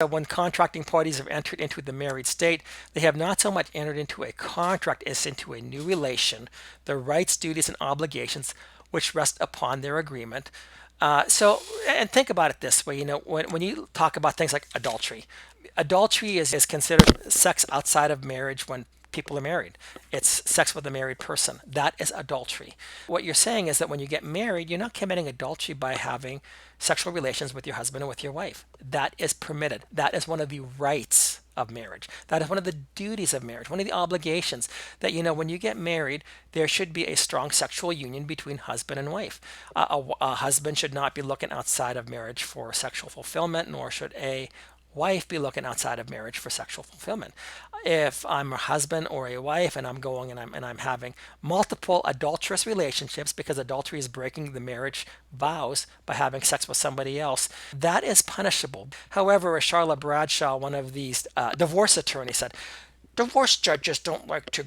So when contracting parties have entered into the married state, they have not so much entered into a contract as into a new relation, the rights, duties, and obligations which rest upon their agreement. And think about it this way, when you talk about things like adultery, adultery is considered sex outside of marriage when people are married. It's sex with a married person. That is adultery. What you're saying is that when you get married, you're not committing adultery by having sexual relations with your husband or with your wife. That is permitted. That is one of the rights of marriage. That is one of the duties of marriage, one of the obligations that, when you get married, there should be a strong sexual union between husband and wife. A husband should not be looking outside of marriage for sexual fulfillment, nor should a wife be looking outside of marriage for sexual fulfillment. If I'm a husband or a wife and I'm going and I'm having multiple adulterous relationships, because adultery is breaking the marriage vows by having sex with somebody else, that is punishable. However, as Charlotte Bradshaw, one of these divorce attorneys, said, divorce judges don't like to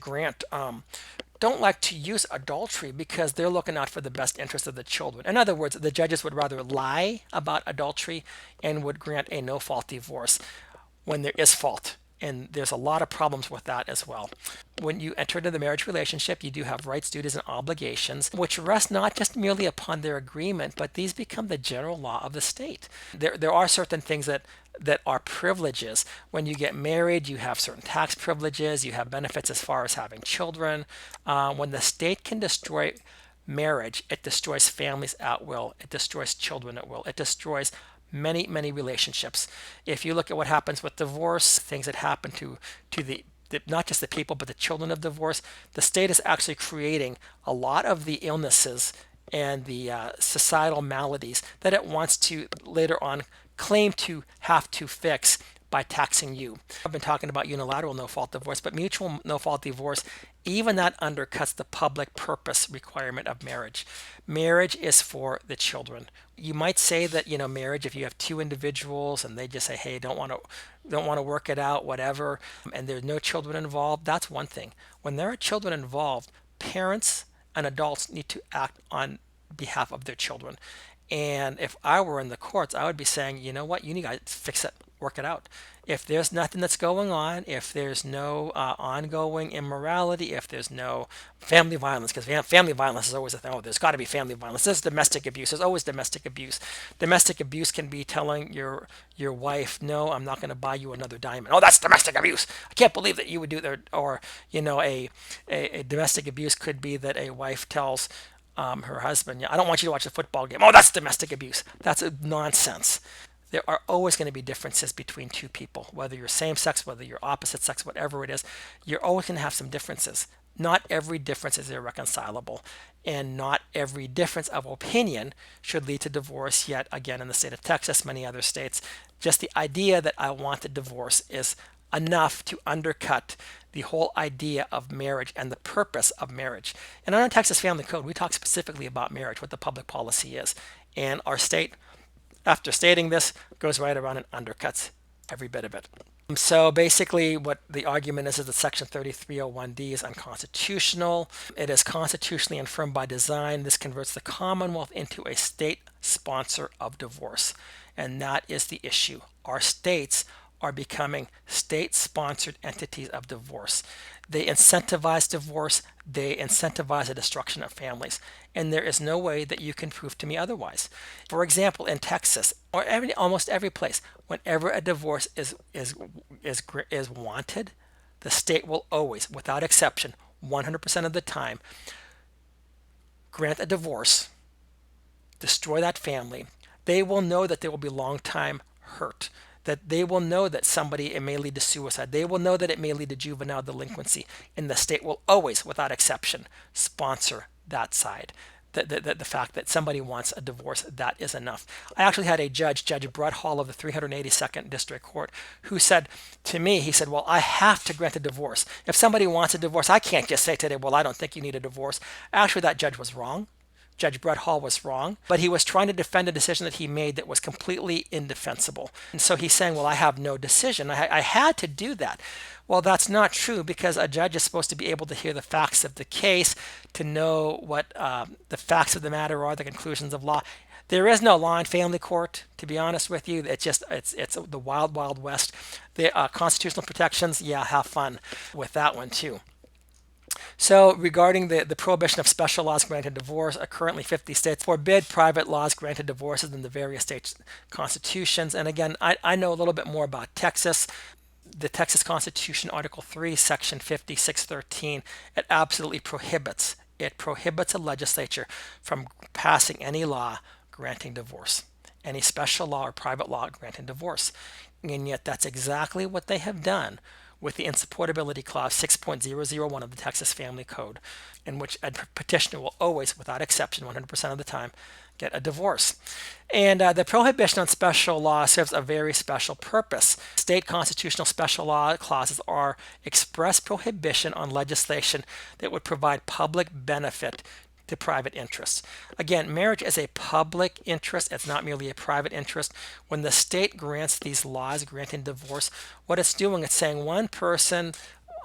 use adultery because they're looking out for the best interest of the children. In other words, the judges would rather lie about adultery and would grant a no fault divorce when there is fault. And there's a lot of problems with that as well. When you enter into the marriage relationship, you do have rights, duties, and obligations, which rest not just merely upon their agreement, but these become the general law of the state. There are certain things that are privileges. When you get married, you have certain tax privileges, you have benefits as far as having children. When the state can destroy marriage, it destroys families at will, it destroys children at will, it destroys many relationships. If you look at what happens with divorce, things that happen to the not just the people but the children of divorce, the state is actually creating a lot of the illnesses and the societal maladies that it wants to later on claim to have to fix by taxing you. I've been talking about unilateral no-fault divorce, but mutual no-fault divorce, even that undercuts the public purpose requirement of marriage. Marriage is for the children. You might say that, marriage, if you have two individuals and they just say, hey, don't want to work it out, whatever, and there's no children involved, that's one thing. When there are children involved, parents and adults need to act on behalf of their children. And if I were in the courts, I would be saying, you know what, you need to fix it, work it out. If there's nothing that's going on, if there's no ongoing immorality, if there's no family violence, because family violence is always a thing. Oh, there's got to be family violence. There's domestic abuse. There's always domestic abuse. Domestic abuse can be telling your wife, no, I'm not going to buy you another diamond. Oh, that's domestic abuse. I can't believe that you would do that. Or, a domestic abuse could be that a wife tells her husband, yeah, I don't want you to watch a football game. Oh, that's domestic abuse. That's a nonsense. There are always going to be differences between two people, whether you're same sex, whether you're opposite sex, whatever it is. You're always going to have some differences. Not every difference is irreconcilable, and not every difference of opinion should lead to divorce. Yet again, in the state of Texas, many other states, just the idea that I want a divorce is enough to undercut the whole idea of marriage and the purpose of marriage. And on our Texas Family Code, we talk specifically about marriage, what the public policy is. And our state, after stating this, goes right around and undercuts every bit of it. So basically what the argument is that Section 3301D is unconstitutional. It is constitutionally infirm by design. This converts the Commonwealth into a state sponsor of divorce. And that is the issue. Our states are becoming state-sponsored entities of divorce. They incentivize divorce. They incentivize the destruction of families. And there is no way that you can prove to me otherwise. For example, in Texas, or almost every place, whenever a divorce is wanted, the state will always, without exception, 100% of the time, grant a divorce, destroy that family. They will know that there will be long-time hurt, that they will know that it may lead to suicide. They will know that it may lead to juvenile delinquency. And the state will always, without exception, sponsor that side. The fact that somebody wants a divorce, that is enough. I actually had a judge, Judge Brett Hall of the 382nd District Court, who said to me, he said, well, I have to grant a divorce. If somebody wants a divorce, I can't just say today, well, I don't think you need a divorce. Actually, that judge was wrong. Judge Brett Hall was wrong, but he was trying to defend a decision that he made that was completely indefensible. And so he's saying, well, I have no decision. I had to do that. Well, that's not true, because a judge is supposed to be able to hear the facts of the case, to know what the facts of the matter are, the conclusions of law. There is no law and family court, to be honest with you. It's the wild, wild west. The constitutional protections, yeah, have fun with that one too. So, regarding the prohibition of special laws granting divorce, currently 50 states forbid private laws granting divorces in the various states' constitutions. And again, I know a little bit more about Texas. The Texas Constitution, Article 3, Section 5613, it absolutely prohibits. It prohibits a legislature from passing any law granting divorce, any special law or private law granting divorce. And yet, that's exactly what they have done with the insupportability clause 6.001 of the Texas Family Code, in which a petitioner will always, without exception, 100% of the time, get a divorce. And the prohibition on special law serves a very special purpose. State constitutional special law clauses are express prohibition on legislation that would provide public benefit to private interests. Again, marriage is a public interest. It's not merely a private interest. When the state grants these laws granting divorce, what it's doing, it's saying one person,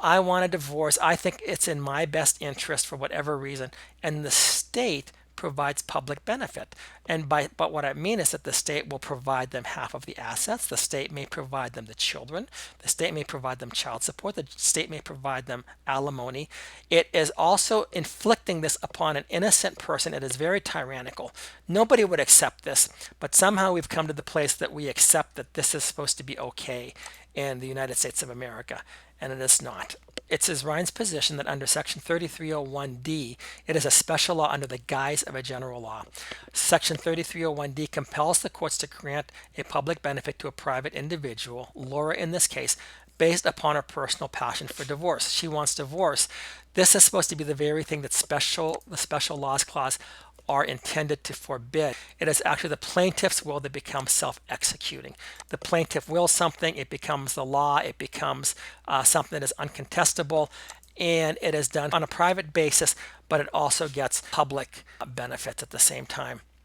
I want a divorce. I think it's in my best interest for whatever reason. And the state provides public benefit. But what I mean is that the state will provide them half of the assets. The state may provide them the children. The state may provide them child support. The state may provide them alimony. It is also inflicting this upon an innocent person. It is very tyrannical. Nobody would accept this, but somehow we've come to the place that we accept that this is supposed to be okay in the United States of America, and it is not. It's Ryan's position that under Section 3301D, it is a special law under the guise of a general law. Section 3301D compels the courts to grant a public benefit to a private individual, Laura in this case, based upon her personal passion for divorce. She wants divorce. This is supposed to be the very thing that the special laws clause are intended to forbid. It is actually the plaintiff's will that becomes self-executing. The plaintiff wills something, it becomes the law, it becomes something that is uncontestable, and it is done on a private basis, but it also gets public benefits at the same time.